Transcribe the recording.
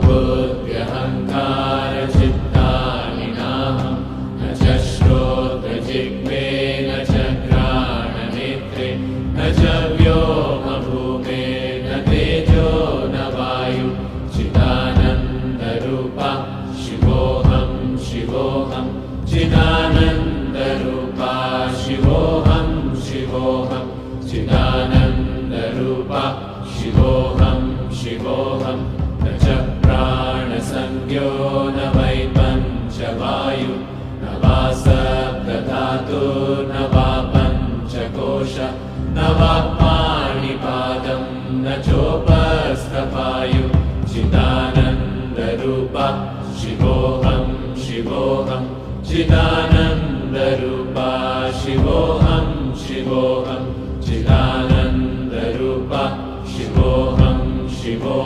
बुद्ध्यहङ्कारचित्तानि नाहं न च श्रोत्रजिह्वे न च घ्राणनेत्रे न च व्योमभूमे न तेजो न वायु चिदानन्दरूपा शिवोऽहं शिवोऽहं चिदानन्दरूपा शिवोऽहं शिवोऽहं चिदानन्दरूपा शिवोऽहं शिवोऽहं न च प्राणसंज्ञो न वै पञ्चवायु न वा सप्तधातुर्न वा पञ्चकोश न वा पाणिपादं न चोपस्थपायु चिदानन्दरूपा शिवोऽहं शिवोऽहं चिदानन्दरूपा